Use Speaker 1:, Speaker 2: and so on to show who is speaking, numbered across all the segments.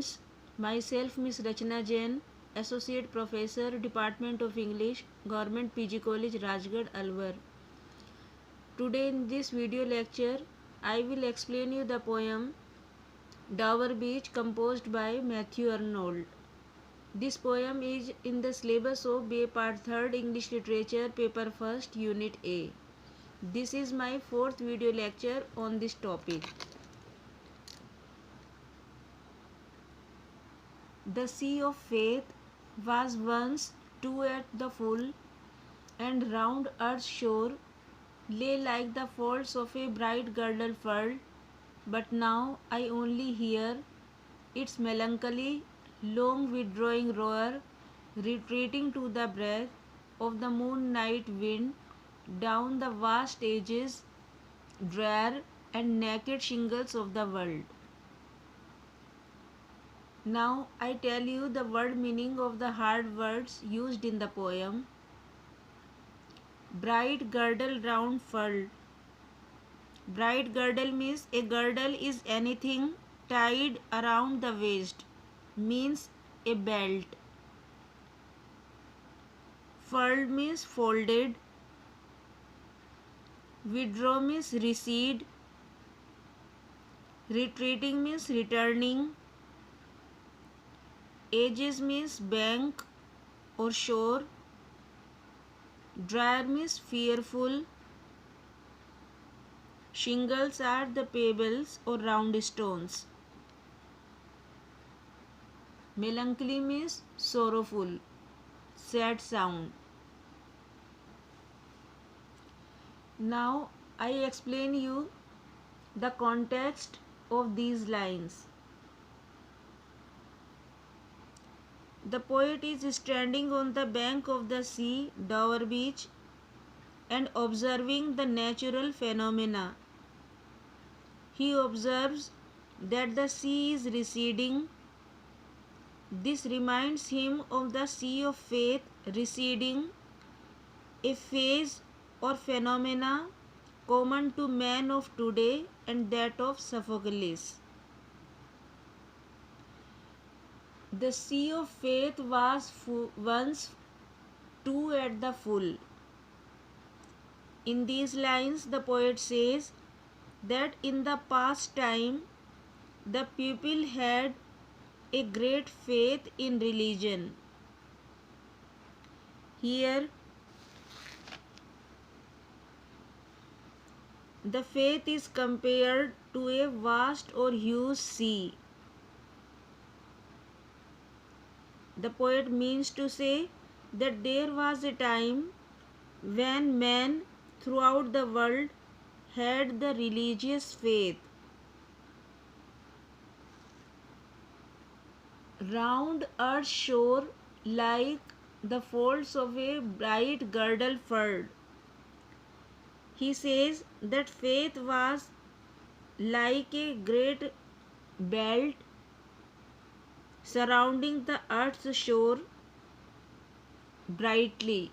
Speaker 1: students, myself Miss Rachna Jain, Associate Professor, Department of English, Government PG College, Rajgarh, Alwar. Today in this video lecture, I will explain you the poem Dover Beach composed by Matthew Arnold. This poem is in the syllabus of BA Part 3rd English Literature, Paper 1st, Unit A. This is my 4th video lecture on this topic. The sea of faith was once too at the full, and round earth's shore lay like the folds of a bright girdle furled. But now I only hear its melancholy, long withdrawing roar, retreating to the breath of the moon-night wind down the vast ages, drear and naked shingles of the world. Now I tell you the word meaning of the hard words used in the poem. Bright girdle round furled. Bright girdle means a girdle is anything tied around the waist, means a belt. Furled means folded. Withdraw means recede. Retreating means returning. Edges means bank or shore. Drear means fearful. Shingles are the pebbles or round stones. Melancholy means sorrowful, sad sound. Now I explain you the context of these lines. The poet is standing on the bank of the sea, Dover Beach, and observing the natural phenomena. He observes that the sea is receding. This reminds him of the sea of faith receding, a phase or phenomena common to man of today and that of Sophocles. The sea of faith was once too at the full. In these lines, the poet says that in the past time, the people had a great faith in religion. Here, the faith is compared to a vast or huge sea. The poet means to say that there was a time when men throughout the world had the religious faith. Round earth's shore like the folds of a bright girdle furled. He says that faith was like a great belt surrounding the earth's shore brightly.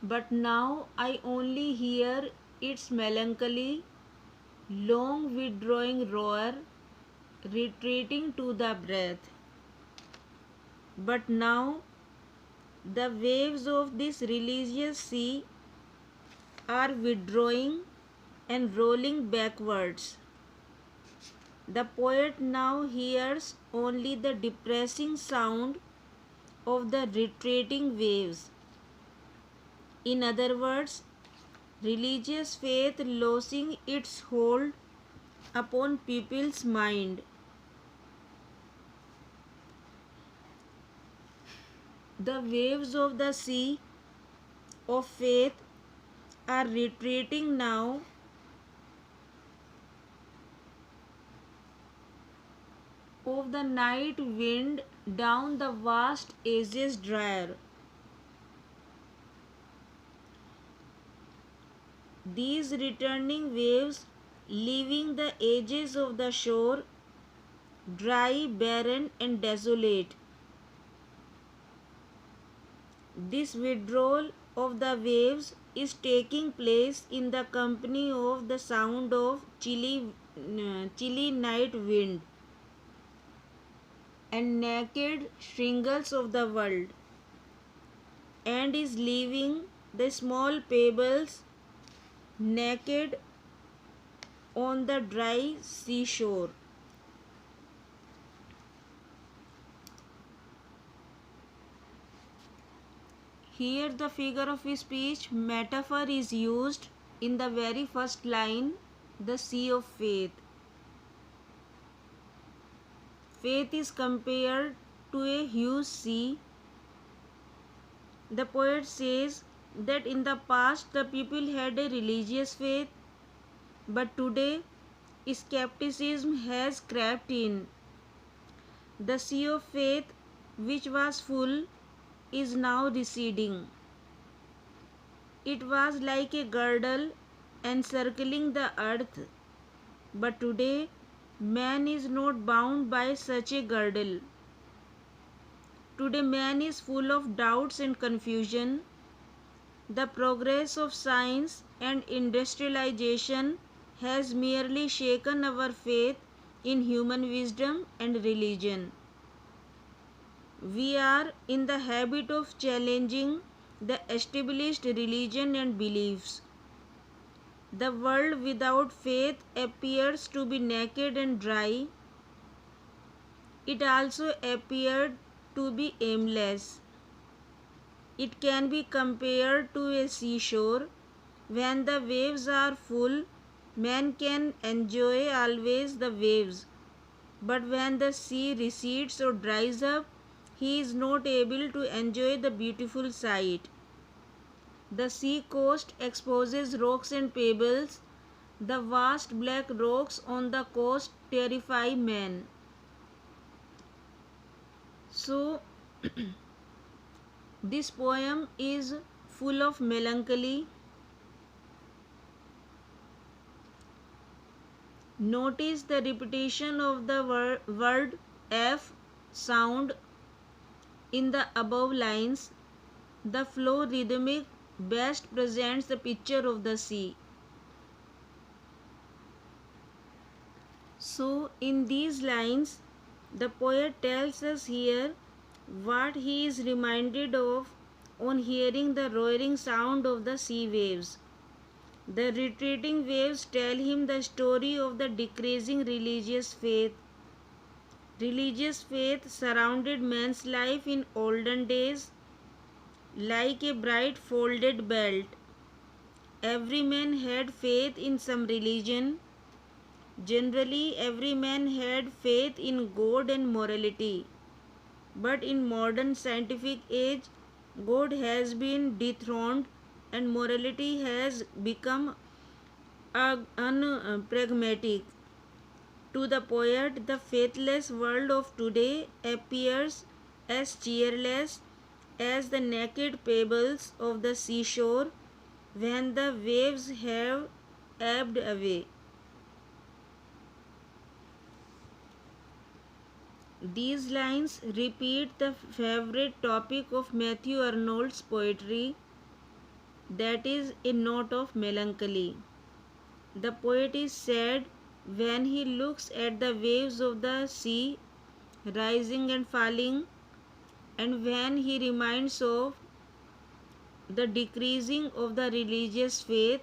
Speaker 1: But now I only hear its melancholy, long withdrawing roar, retreating to the breath. But now the waves of this religious sea are withdrawing and rolling backwards. The poet now hears only the depressing sound of the retreating waves. In other words, religious faith losing its hold upon people's mind. The waves of the sea of faith are retreating now of the night wind down the vast ages drear. These returning waves, leaving the edges of the shore dry, barren, and desolate. This withdrawal of the waves is taking place in the company of the sound of chilly chilly night wind, and naked shingles of the world, and is leaving the small pebbles naked on the dry seashore. Here the figure of speech metaphor is used in the very first line, the sea of faith. Faith is compared to a huge sea. The poet says that in the past the people had a religious faith, but today skepticism has crept in. The sea of faith, which was full, is now receding. It was like a girdle encircling the earth, but today man is not bound by such a girdle. Today man is full of doubts and confusion. The progress of science and industrialization has merely shaken our faith in human wisdom and religion. We are in the habit of challenging the established religion and beliefs. The world without faith appears to be naked and dry. It also appeared to be aimless. It can be compared to a seashore. When the waves are full, man can enjoy always the waves. But when the sea recedes or dries up, he is not able to enjoy the beautiful sight. The sea coast exposes rocks and pebbles. The vast black rocks on the coast terrify men. So, this poem is full of melancholy. Notice the repetition of the word F sound in the above lines. The flow rhythmic best presents the picture of the sea. So, in these lines, the poet tells us here what he is reminded of on hearing the roaring sound of the sea waves. The retreating waves tell him the story of the decreasing religious faith. Religious faith surrounded man's life in olden days like a bright folded belt. Every man had faith in some religion. Generally, every man had faith in God and morality. But in modern scientific age, God has been dethroned and morality has become unpragmatic. To the poet, the faithless world of today appears as cheerless as the naked pebbles of the seashore when the waves have ebbed away. These lines repeat the favorite topic of Matthew Arnold's poetry, that is, a note of melancholy. The poet is sad when he looks at the waves of the sea rising and falling, and when he reminds of the decreasing of the religious faith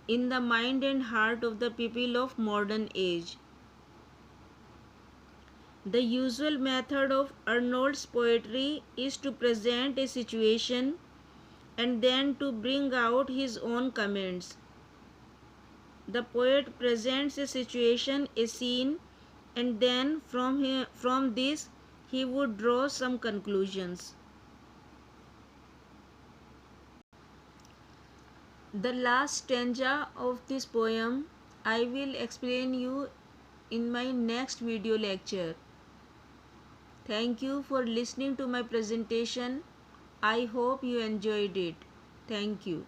Speaker 1: in the mind and heart of the people of modern age. The usual method of Arnold's poetry is to present a situation and then to bring out his own comments. The poet presents a situation, a scene, and then from this he would draw some conclusions. The last stanza of this poem I will explain you in my next video lecture. Thank you for listening to my presentation. I hope you enjoyed it. Thank you.